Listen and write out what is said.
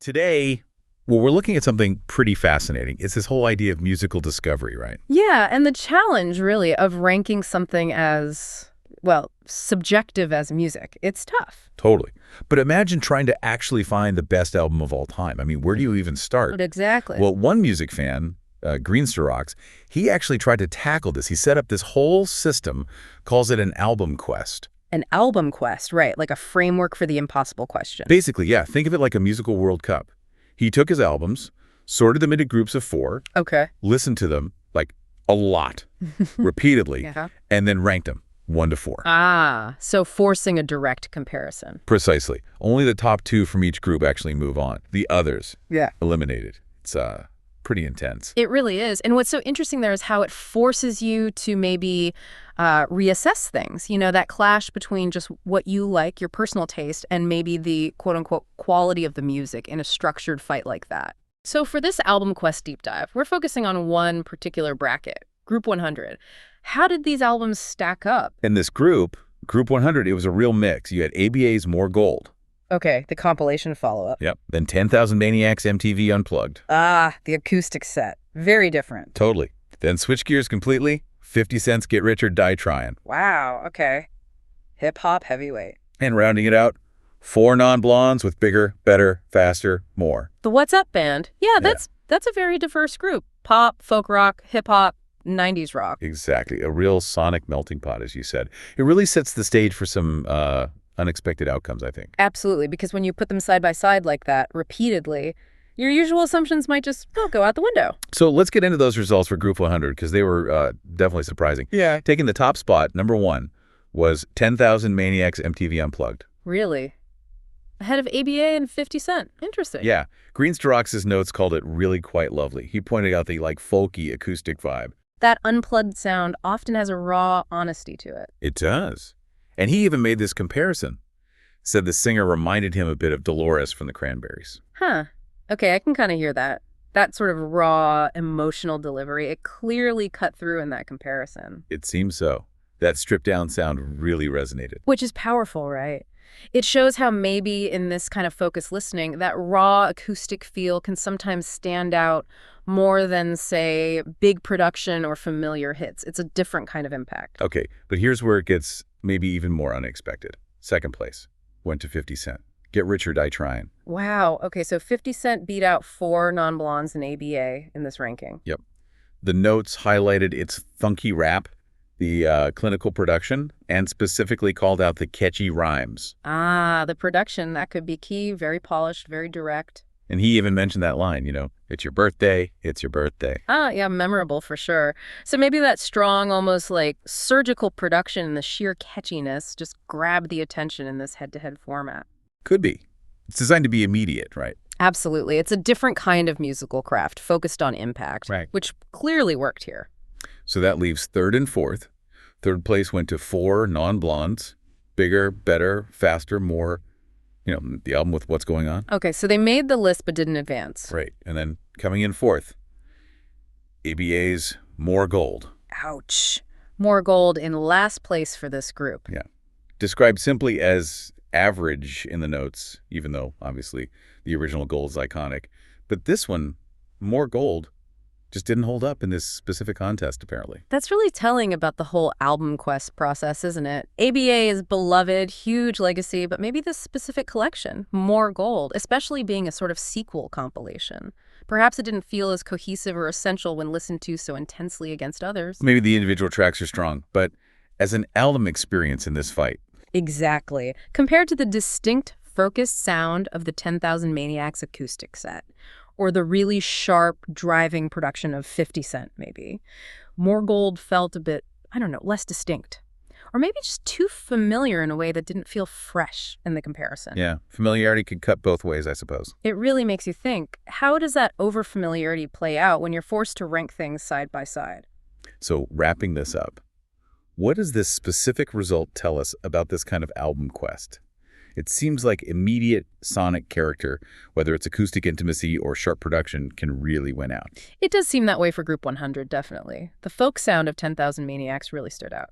Today, well, we're looking at something pretty fascinating. It's this whole idea of musical discovery, right? Yeah, and the challenge, really, of ranking something as, well, subjective as music. It's tough. Totally. But imagine trying to actually find the best album of all time. I mean, where do you even start? Exactly. Well, one music fan, Greenster Rocks, he actually tried to tackle this. He set up this whole system, calls it an album quest. An album quest, right, like a framework for the impossible question. Basically, yeah, think of it like a musical World Cup. He took his albums, sorted them into groups of 4, Okay. listened to them, like, a lot, repeatedly, Yeah. and then ranked them 1 to 4. Ah, so forcing a direct comparison. Precisely. Only the top 2 from each group actually move on. The others Yeah. eliminated. It's pretty intense. It really is. And what's so interesting there is how it forces you to maybe reassess things. You know, that clash between just what you like, your personal taste, and maybe the quote-unquote quality of the music in a structured fight like that. So for this album quest deep dive, we're focusing on one particular bracket, Group 100. How did these albums stack up? In this group, Group 100, it was a real mix. You had ABA's More Gold. Okay, the compilation follow-up. Yep. Then 10,000 Maniacs MTV Unplugged. Ah, the acoustic set. Very different. Totally. Then switch gears completely. 50 Cent's Get Rich or Die Tryin'. Wow, okay. Hip-hop heavyweight. And rounding it out, 4 non-blondes with bigger, better, faster, more. The What's Up Band. Yeah, that's a very diverse group. Pop, folk rock, hip-hop, 90s rock. Exactly. A real sonic melting pot, as you said. It really sets the stage for some unexpected outcomes, I think. Absolutely, because when you put them side by side like that repeatedly, your usual assumptions might just go out the window. So let's get into those results for Group 100, because they were definitely surprising. Yeah. Taking the top spot, number 1, was 10,000 Maniacs MTV Unplugged. Really? Ahead of ABA and 50 Cent. Interesting. Yeah. Greenster Rocks' notes called it really quite lovely. He pointed out the, folky acoustic vibe. That unplugged sound often has a raw honesty to it. It does. And he even made this comparison. Said the singer reminded him a bit of Dolores from the Cranberries. Huh. Okay, I can kind of hear that. That sort of raw, emotional delivery, it clearly cut through in that comparison. It seems so. That stripped-down sound really resonated. Which is powerful, right? It shows how maybe in this kind of focused listening, that raw acoustic feel can sometimes stand out more than, say, big production or familiar hits. It's a different kind of impact. Okay, but here's where it gets maybe even more unexpected. Second place went to 50 Cent. Get Rich or Die Tryin'. Wow. Okay, so 50 Cent beat out 4 non-blondes in ABA in this ranking. Yep. The notes highlighted its funky rap, the clinical production, and specifically called out the catchy rhymes. Ah, the production, that could be key. Very polished, very direct. And he even mentioned that line, it's your birthday, it's your birthday. Ah, yeah, memorable for sure. So maybe that strong, almost like surgical production and the sheer catchiness just grabbed the attention in this head-to-head format. Could be. It's designed to be immediate, right? Absolutely. It's a different kind of musical craft focused on impact, Right. Which clearly worked here. So that leaves third and fourth. Third place went to 4 non-blondes. Bigger, better, faster, more. The album with What's Going On. Okay, so they made the list but didn't advance. Right. And then coming in fourth, ABA's More Gold. Ouch. More gold in last place for this group. Yeah. Described simply as average in the notes, even though, obviously, the original Gold is iconic. But this one, More Gold, just didn't hold up in this specific contest, apparently. That's really telling about the whole album quest process, isn't it? ABA is beloved, huge legacy, but maybe this specific collection, More Gold, especially being a sort of sequel compilation. Perhaps it didn't feel as cohesive or essential when listened to so intensely against others. Maybe the individual tracks are strong, but as an album experience in this fight. Exactly. Compared to the distinct, focused sound of the 10,000 Maniacs acoustic set, or the really sharp, driving production of 50 Cent, maybe. More Gold felt a bit, less distinct. Or maybe just too familiar in a way that didn't feel fresh in the comparison. Yeah, familiarity could cut both ways, I suppose. It really makes you think, how does that over-familiarity play out when you're forced to rank things side by side? So wrapping this up, what does this specific result tell us about this kind of album quest? It seems like immediate sonic character, whether it's acoustic intimacy or sharp production, can really win out. It does seem that way for Group 100, definitely. The folk sound of 10,000 Maniacs really stood out.